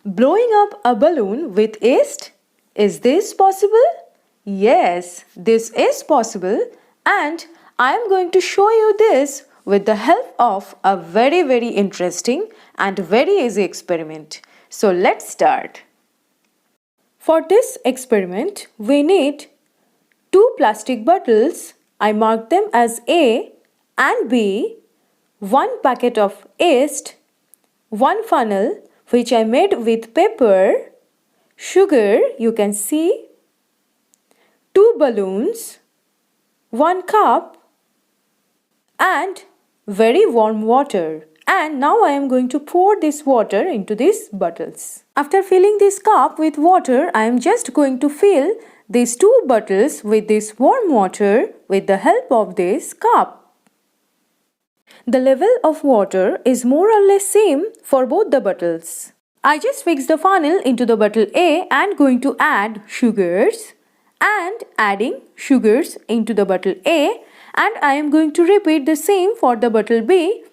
Blowing up a balloon with yeast? Is this possible? Yes, this is possible, and I am going to show you this with the help of a very interesting and very easy experiment. So let's start. For this experiment, we need two plastic bottles. I marked them as A and B, one packet of yeast, one funnel which I made with paper, sugar you can see, two balloons, one cup and very warm water. And now I am going to pour this water into these bottles. After filling this cup with water, I am just going to fill these two bottles with this warm water with the help of this cup. The level of water is more or less same for both the bottles. I just fixed the funnel into the bottle A and going to add sugars and adding sugars into the bottle A, and I am going to repeat the same for the bottle B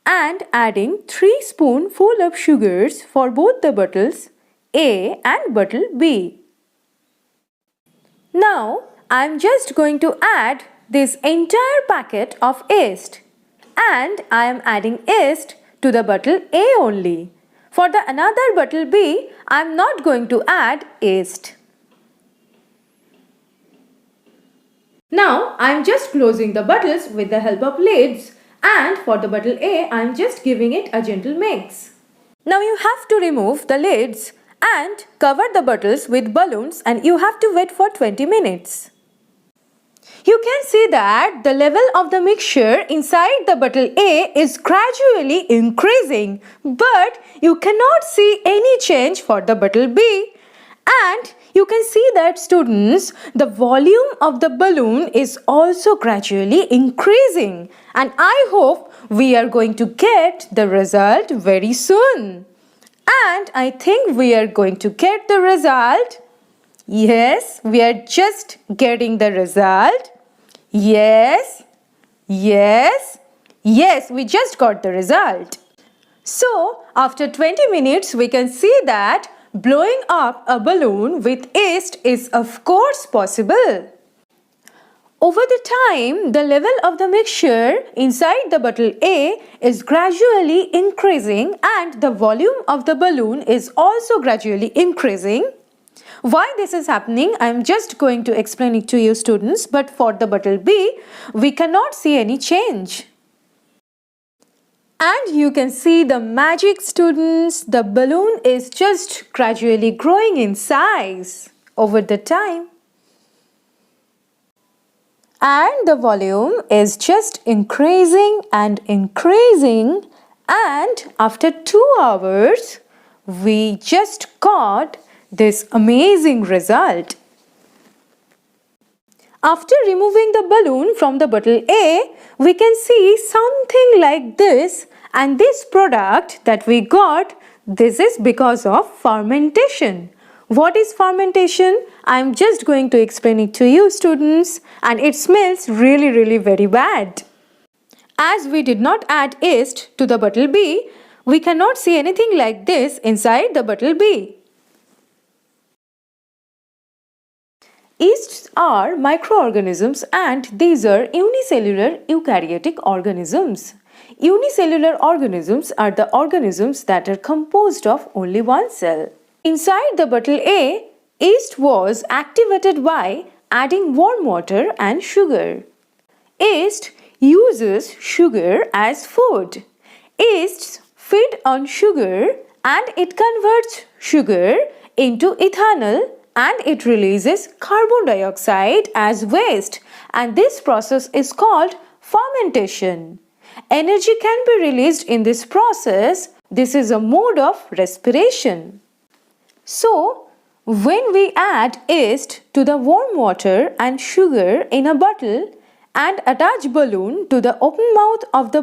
and adding 3 spoonfuls of sugars for both the bottles A and bottle B. Now I am just going to add this entire packet of yeast, and I am adding yeast to the bottle A only. For the another bottle B, I am not going to add yeast. Now I am just closing the bottles with the help of lids, and for the bottle A I am just giving it a gentle mix. Now you have to remove the lids and cover the bottles with balloons, and you have to wait for 20 minutes. You can see that the level of the mixture inside the bottle A is gradually increasing, but you cannot see any change for the bottle B. And you can see that, students, the volume of the balloon is also gradually increasing, and I hope we are going to get the result very soon. And I think we are going to get the result. Yes, we are just getting the result. Yes, we just got the result. So, after 20 minutes, we can see that blowing up a balloon with yeast is of course possible. Over the time, the level of the mixture inside the bottle A is gradually increasing, and the volume of the balloon is also gradually increasing. Why this is happening, I am just going to explain it to you, students, but for the bottle B, we cannot see any change. And you can see the magic, students. The balloon is just gradually growing in size over the time. And the volume is just increasing and increasing, and after 2 hours, we just got this amazing result. After removing the balloon from the bottle A, we can see something like this, and this product that we got, this is because of fermentation. What is fermentation? I am just going to explain it to you, students, and it smells really very bad. As we did not add yeast to the bottle B, we cannot see anything like this inside the bottle B. Yeasts are microorganisms, and these are unicellular eukaryotic organisms. Unicellular organisms are the organisms that are composed of only one cell. Inside the bottle A, yeast was activated by adding warm water and sugar. Yeast uses sugar as food. Yeasts feed on sugar, and it converts sugar into ethanol, and it releases carbon dioxide as waste, and this process is called fermentation. Energy can be released in this process. This is a mode of respiration. So, when we add yeast to the warm water and sugar in a bottle and attach balloon to the open mouth of the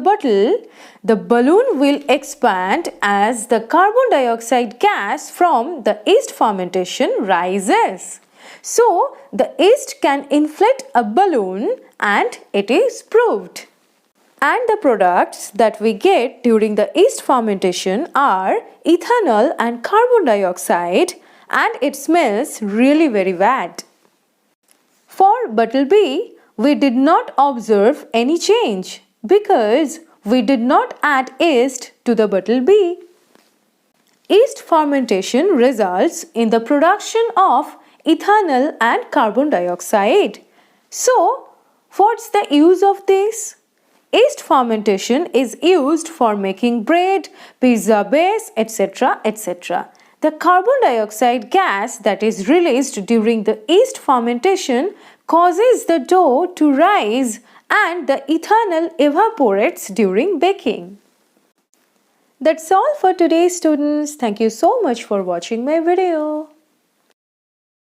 balloon will expand as the carbon dioxide gas from the yeast fermentation rises. So, the yeast can inflate a balloon, and it is proved. And the products that we get during the yeast fermentation are ethanol and carbon dioxide, and it smells really very bad. For bottle B, we did not observe any change because we did not add yeast to the bottle B. Yeast fermentation results in the production of ethanol and carbon dioxide. So, what's the use of this? Yeast fermentation is used for making bread, pizza base, etc. etc. The carbon dioxide gas that is released during the yeast fermentation causes the dough to rise and the ethanol evaporates during baking. That's all for today, students. Thank you so much for watching my video.